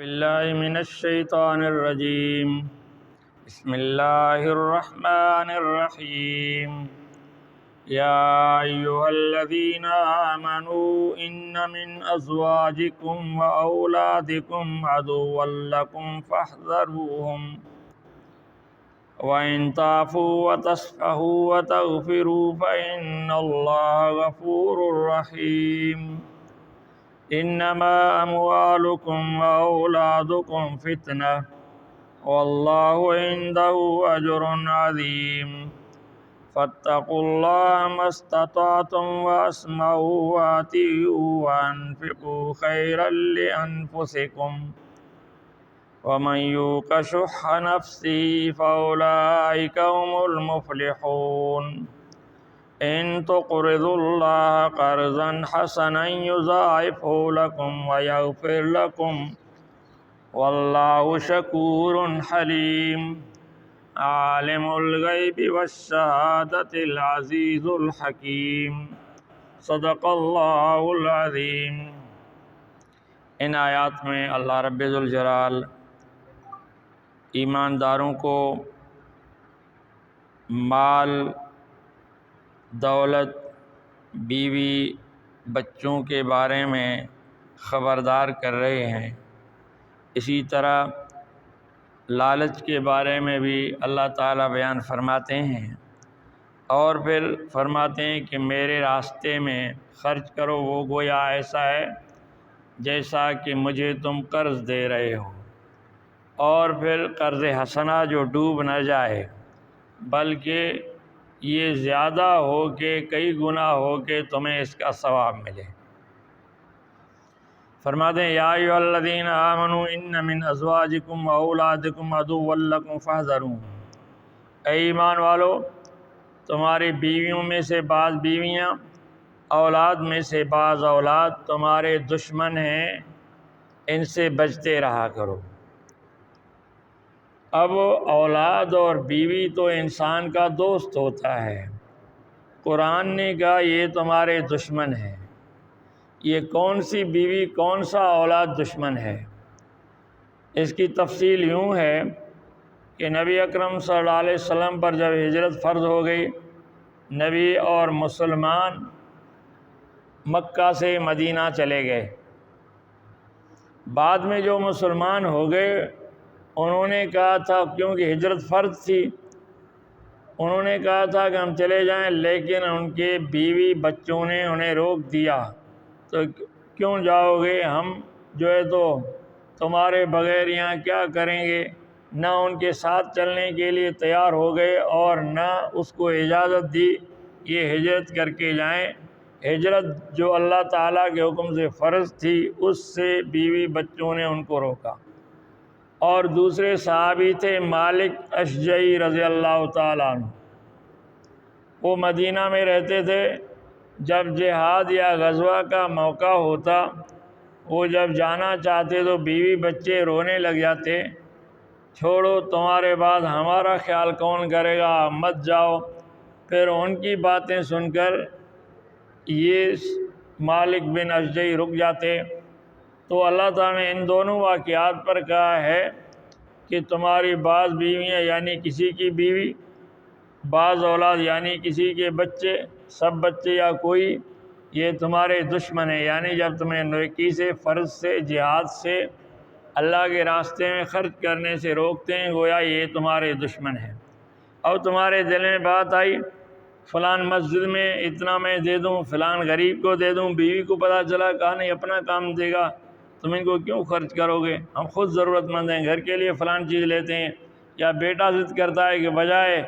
بالله من الشيطان الرجيم. بسم الله الرحمن الرحيم. يا أيها الذين آمنوا إن من أزواجكم وأولادكم عدوا لكم فاحذروهم وإن تعفوا وتصفحوا وتغفروا فإن الله غفور رحيم. إنما أموالكم وأولادكم فتنة والله عنده أجر عظيم. فاتقوا الله ما استطعتم واسمعوا وأطيعوا وأنفقوا خيرا لأنفسكم ومن يوق شح نفسه فأولئك هم المفلحون. إن تقرضوا الله قرضا حسنا يضاعفه لكم ويغفر لكم والله شكور حليم. عالم الغیب والشہادۃ العزیز الحکیم. صدق اللہ العظیم. ان آیات میں اللہ رب ذوالجلال ایمانداروں کو مال، دولت، بیوی، بچوں کے بارے میں خبردار کر رہے ہیں. اسی طرح لالچ کے بارے میں بھی اللہ تعالیٰ بیان فرماتے ہیں اور پھر فرماتے ہیں کہ میرے راستے میں خرچ کرو، وہ گویا ایسا ہے جیسا کہ مجھے تم قرض دے رہے ہو، اور پھر قرض حسنہ جو ڈوب نہ جائے بلکہ یہ زیادہ ہو کہ کئی گنا ہو کہ تمہیں اس کا ثواب ملے. فرماتے ہیں یا ایھا الذین آمنوا ان من ازواجکم واولادکم عدوا لکم فاحذروہم. اے ایمان والو، تمہاری بیویوں میں سے بعض بیویاں، اولاد میں سے بعض اولاد تمہارے دشمن ہیں، ان سے بچتے رہا کرو. اب اولاد اور بیوی تو انسان کا دوست ہوتا ہے. قرآن نے کہا یہ تمہارے دشمن ہے. یہ کون سی بیوی، کون سا اولاد دشمن ہے؟ اس کی تفصیل یوں ہے کہ نبی اکرم صلی اللہ علیہ وسلم پر جب ہجرت فرض ہو گئی، نبی اور مسلمان مکہ سے مدینہ چلے گئے. بعد میں جو مسلمان ہو گئے انہوں نے کہا تھا، کیونکہ ہجرت فرض تھی، انہوں نے کہا تھا کہ ہم چلے جائیں، لیکن ان کے بیوی بچوں نے انہیں روک دیا. تو کیوں جاؤ گے؟ ہم جو ہے تو تمہارے بغیر یہاں کیا کریں گے؟ نہ ان کے ساتھ چلنے کے لیے تیار ہو گئے اور نہ اس کو اجازت دی یہ ہجرت کر کے جائیں. ہجرت جو اللہ تعالیٰ کے حکم سے فرض تھی اس سے بیوی بچوں نے ان کو روکا. اور دوسرے صحابی تھے مالک اشجعی رضی اللہ تعالیٰ عنہ. وہ مدینہ میں رہتے تھے. جب جہاد یا غزوہ کا موقع ہوتا وہ جب جانا چاہتے تو بیوی بچے رونے لگ جاتے، چھوڑو تمہارے بعد ہمارا خیال کون کرے گا، مت جاؤ. پھر ان کی باتیں سن کر یہ مالک بن اشجعی رک جاتے. تو اللہ تعالیٰ نے ان دونوں واقعات پر کہا ہے کہ تمہاری بعض بیویاں یعنی کسی کی بیوی، بعض اولاد یعنی کسی کے بچے، سب بچے یا کوئی، یہ تمہارے دشمن ہیں. یعنی جب تمہیں نیکی سے، فرض سے، جہاد سے، اللہ کے راستے میں خرچ کرنے سے روکتے ہیں، گویا یہ تمہارے دشمن ہیں. اور تمہارے دل میں بات آئی فلان مسجد میں اتنا میں دے دوں، فلان غریب کو دے دوں، بیوی کو پتہ چلا کہا نہیں اپنا کام دے گا، تم ان کو کیوں خرچ کرو گے، ہم خود ضرورت مند ہیں، گھر کے لیے فلان چیز لیتے ہیں. یا بیٹا ضد کرتا ہے کہ بجائے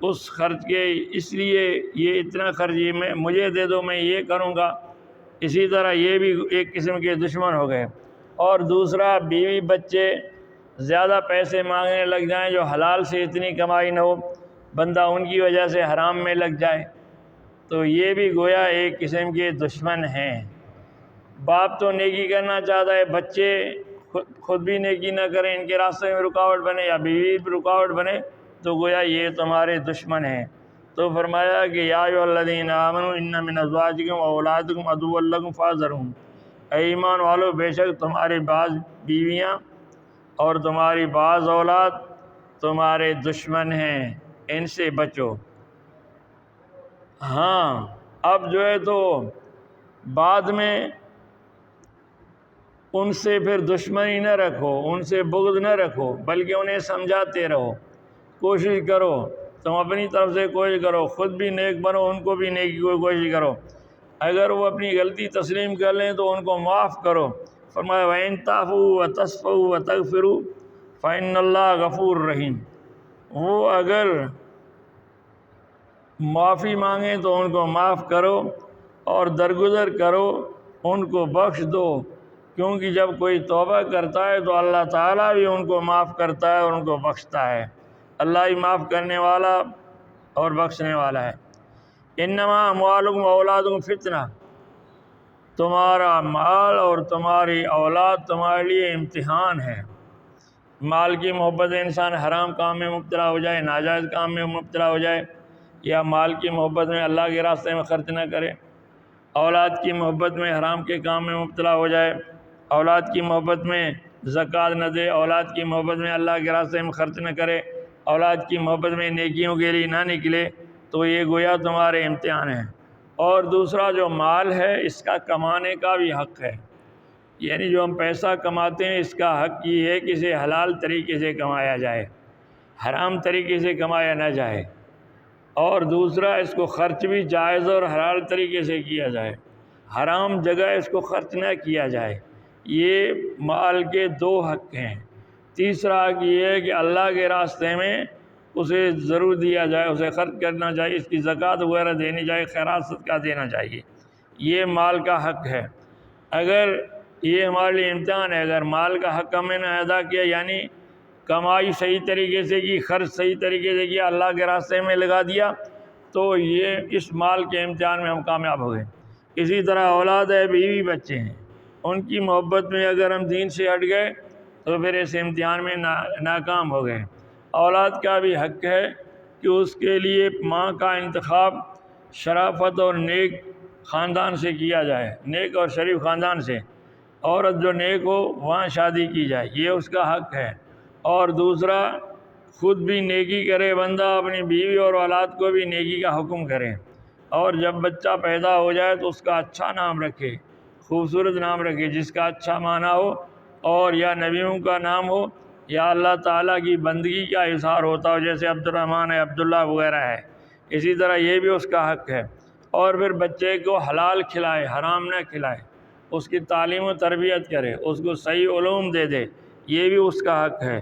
اس خرچ کے اس لیے یہ اتنا خرچ یہ مجھے دے دو، میں یہ کروں گا. اسی طرح یہ بھی ایک قسم کے دشمن ہو گئے. اور دوسرا بیوی بچے زیادہ پیسے مانگنے لگ جائیں جو حلال سے اتنی کمائی نہ ہو، بندہ ان کی وجہ سے حرام میں لگ جائے، تو یہ بھی گویا ایک قسم کے دشمن ہیں. باپ تو نیکی کرنا چاہتا ہے، بچے خود بھی نیکی نہ کریں، ان کے راستے میں رکاوٹ بنے یا بیوی رکاوٹ بنے، تو گویا یہ تمہارے دشمن ہیں. تو فرمایا کہ یا ایھا الذین آمنوا ان من ازواجکم واولادکم عدوا لکم فاحذروہم. اے ایمان والو بے شک تمہاری بعض بیویاں اور تمہاری بعض اولاد تمہارے دشمن ہیں، ان سے بچو۔ ہاں اب جو ہے تو بعد میں ان سے پھر دشمنی نہ رکھو، ان سے بغض نہ رکھو، بلکہ انہیں سمجھاتے رہو، کوشش کرو، تم اپنی طرف سے کوشش کرو، خود بھی نیک بنو، ان کو بھی نیکی کی کوشش کرو۔ اگر وہ اپنی غلطی تسلیم کر لیں تو ان کو معاف کرو۔ فرمایا وَإِن تَعْفُوا وَتَصْفَحُوا وَتَغْفِرُوا فَإِنَّ اللَّهَ غَفُورٌ رَحِيمٌ۔ وہ اگر معافی مانگیں تو ان کو معاف کرو اور درگزر کرو، ان کو بخش دو، کیونکہ جب کوئی توبہ کرتا ہے تو اللہ تعالیٰ بھی ان کو معاف کرتا ہے اور ان کو بخشتا ہے۔ اللہ ہی معاف کرنے والا اور بخشنے والا ہے۔ انما اموالکم واولادکم فتنہ، تمہارا مال اور تمہاری اولاد تمہارے لیے امتحان ہے۔ مال کی محبت انسان حرام کام میں مبتلا ہو جائے، ناجائز کام میں مبتلا ہو جائے، یا مال کی محبت میں اللہ کے راستے میں خرچ نہ کرے، اولاد کی محبت میں حرام کے کام میں مبتلا ہو جائے، اولاد کی محبت میں زکوٰۃ نہ دے، اولاد کی محبت میں اللہ کے راستے میں خرچ نہ کرے، اولاد کی محبت میں نیکیوں کے لیے نہ نکلے، تو یہ گویا تمہارے امتحان ہیں۔ اور دوسرا جو مال ہے اس کا کمانے کا بھی حق ہے، یعنی جو ہم پیسہ کماتے ہیں اس کا حق یہ ہے کہ اسے حلال طریقے سے کمایا جائے، حرام طریقے سے کمایا نہ جائے۔ اور دوسرا اس کو خرچ بھی جائز اور حلال طریقے سے کیا جائے، حرام جگہ اس کو خرچ نہ کیا جائے۔ یہ مال کے دو حق ہیں۔ تیسرا حق یہ ہے کہ اللہ کے راستے میں اسے ضرور دیا جائے، اسے خرچ کرنا چاہیے، اس کی زکوٰۃ وغیرہ دینی چاہیے، خیرات صدقہ دینا چاہیے، یہ مال کا حق ہے۔ اگر یہ ہمارے لیے امتحان ہے، اگر مال کا حق ہم نے ادا کیا، یعنی کمائی صحیح طریقے سے کی، خرچ صحیح طریقے سے کیا، اللہ کے راستے میں لگا دیا، تو یہ اس مال کے امتحان میں ہم کامیاب ہو گئے۔ اسی طرح اولاد ہے، بیوی بچے ہیں، ان کی محبت میں اگر ہم دین سے ہٹ گئے تو پھر اس امتحان میں ناکام ہو گئے۔ اولاد کا بھی حق ہے کہ اس کے لیے ماں کا انتخاب شرافت اور نیک خاندان سے کیا جائے، نیک اور شریف خاندان سے، عورت جو نیک ہو وہاں شادی کی جائے، یہ اس کا حق ہے۔ اور دوسرا خود بھی نیکی کرے بندہ، اپنی بیوی اور اولاد کو بھی نیکی کا حکم کرے، اور جب بچہ پیدا ہو جائے تو اس کا اچھا نام رکھے، خوبصورت نام رکھے جس کا اچھا معنی ہو، اور یا نبیوں کا نام ہو یا اللہ تعالیٰ کی بندگی کا اظہار ہوتا ہو، جیسے عبد الرحمن ہے، عبداللہ وغیرہ ہے۔ اسی طرح یہ بھی اس کا حق ہے۔ اور پھر بچے کو حلال کھلائے، حرام نہ کھلائے، اس کی تعلیم و تربیت کرے، اس کو صحیح علوم دے دے، یہ بھی اس کا حق ہے۔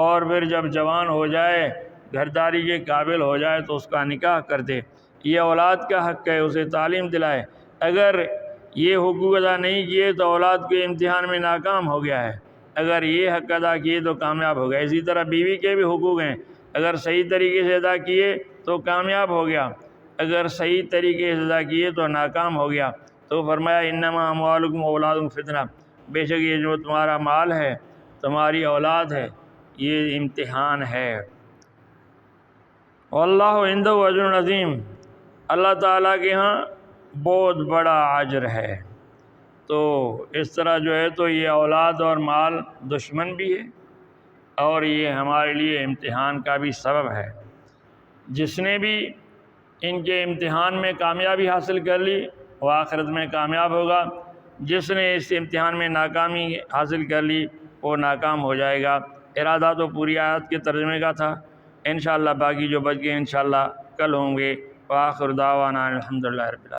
اور پھر جب جوان ہو جائے، گھرداری کے قابل ہو جائے تو اس کا نکاح کر دے، یہ اولاد کا حق ہے، اسے تعلیم دلائے۔ اگر یہ حقوق ادا نہیں کیے تو اولاد کے امتحان میں ناکام ہو گیا ہے، اگر یہ حق ادا کیے تو کامیاب ہو گیا۔ اسی طرح بیوی کے بھی حقوق ہیں، اگر صحیح طریقے سے ادا کیے تو کامیاب ہو گیا، اگر صحیح طریقے سے ادا کیے تو ناکام ہو گیا۔ تو فرمایا انما اموالکم واولادکم فتنہ، بے شک یہ جو تمہارا مال ہے، تمہاری اولاد ہے، یہ امتحان ہے۔ واللہ عندہ اجر عظیم، اللہ تعالیٰ کے ہاں بہت بڑا اجر ہے۔ تو اس طرح جو ہے تو یہ اولاد اور مال دشمن بھی ہے، اور یہ ہمارے لیے امتحان کا بھی سبب ہے۔ جس نے بھی ان کے امتحان میں کامیابی حاصل کر لی وہ آخرت میں کامیاب ہوگا، جس نے اس امتحان میں ناکامی حاصل کر لی وہ ناکام ہو جائے گا۔ ارادہ تو پوری آیت کے ترجمے کا تھا، انشاءاللہ باقی جو بچ گئے انشاءاللہ کل ہوں گے۔ وآخر دعوانا الحمدللہ رب العالمین۔